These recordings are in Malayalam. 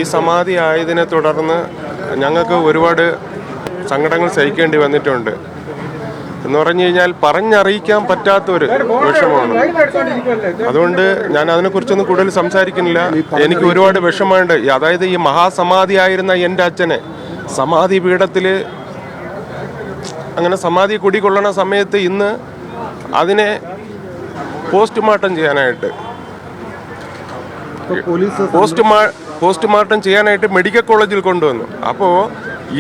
ഈ സമാധി ആയതിനെ തുടർന്ന് ഞങ്ങൾക്ക് ഒരുപാട് സങ്കടങ്ങൾ സഹിക്കേണ്ടി വന്നിട്ടുണ്ട്. എന്ന് പറഞ്ഞു കഴിഞ്ഞാൽ പറഞ്ഞറിയിക്കാൻ പറ്റാത്തൊരു വിഷമമാണ്. അതുകൊണ്ട് ഞാൻ അതിനെക്കുറിച്ചൊന്നും കൂടുതൽ സംസാരിക്കുന്നില്ല. എനിക്ക് ഒരുപാട് വിഷമമുണ്ട്. അതായത് ഈ മഹാസമാധി ആയിരുന്ന എൻ്റെ അച്ഛനെ സമാധി പീഠത്തിൽ അങ്ങനെ സമാധി കുടികൊള്ളണ സമയത്ത് ഇന്ന് അതിനെ പോസ്റ്റ്മോർട്ടം ചെയ്യാനായിട്ട് പോസ്റ്റ്മോർട്ടം ചെയ്യാനായിട്ട് മെഡിക്കൽ കോളേജിൽ കൊണ്ടുവന്നു. അപ്പോൾ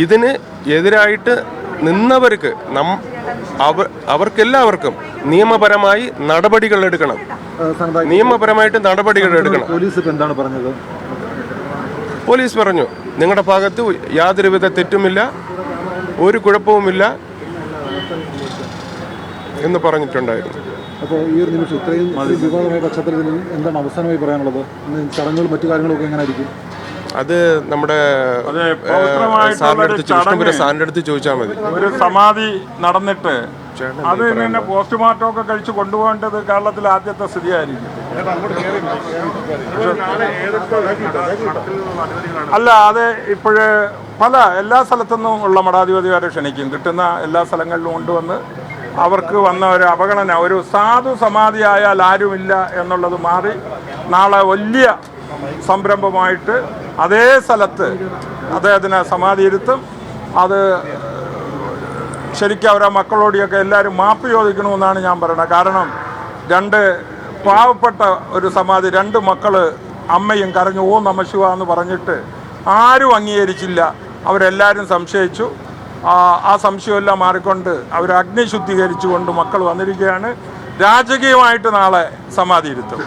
ഇതിന് എതിരായിട്ട് നിന്നവർക്ക് അവർക്കെല്ലാവർക്കും നിയമപരമായി നടപടികൾ എടുക്കണം. പോലീസ് പറഞ്ഞു നിങ്ങളുടെ ഭാഗത്ത് യാതൊരുവിധ തെറ്റുമില്ല, ഒരു കുഴപ്പവുമില്ല എന്ന് പറഞ്ഞിട്ടുണ്ടായിരുന്നു. അപ്പോൾ ഈ ഒരു നിമിഷം ഇത്രയും വിവാദമായ പശ്ചാത്തലത്തിൽ എന്താണ് അവസാനമായി പറയാനുള്ളത്? ചടങ്ങുകളും മറ്റു കാര്യങ്ങളൊക്കെ എങ്ങനെ ആയിരിക്കും? അത് നമ്മുടെ സാറിൻ്റെ അടുത്ത് ചോദിച്ചാൽ മതി. ഒരു സമാധി നടന്നിട്ട് അത് തന്നെ പോസ്റ്റ്മോർട്ടം ഒക്കെ കഴിച്ച് കൊണ്ടുപോകേണ്ടത് കേരളത്തിലെ ആദ്യത്തെ സ്ഥിതിയായിരിക്കും. അല്ല, അത് ഇപ്പോഴ് എല്ലാ സ്ഥലത്തുനിന്നും ഉള്ള മഠാധിപതിമാരെ ക്ഷണിക്കും. കിട്ടുന്ന എല്ലാ സ്ഥലങ്ങളിലും കൊണ്ടുവന്ന് അവർക്ക് വന്ന ഒരു അവഗണന, ഒരു സാധു സമാധിയായാൽ ആരുമില്ല എന്നുള്ളത് മാറി നാളെ വലിയ സംരംഭമായിട്ട് അതേ സ്ഥലത്ത് അദ്ദേഹത്തിന് സമാധി ഇരുത്തും. അത് ശരിക്കും അവരെ മക്കളോടെയൊക്കെ എല്ലാവരും മാപ്പ് ചോദിക്കണമെന്നാണ് ഞാൻ പറയുന്നത്. കാരണം പാവപ്പെട്ട ഒരു സമാധി, 2 മക്കൾ അമ്മയും കരഞ്ഞു ഓ നമശിവ എന്ന് പറഞ്ഞിട്ട് ആരും അംഗീകരിച്ചില്ല. അവരെല്ലാവരും സംശയിച്ചു. ആ സംശയമെല്ലാം മാറിക്കൊണ്ട് അവർ അഗ്നി ശുദ്ധീകരിച്ചുകൊണ്ട് മക്കൾ വന്നിരിക്കുകയാണ്. രാജകീയമായിട്ട് നാളെ സമാധി ഇരുത്തും.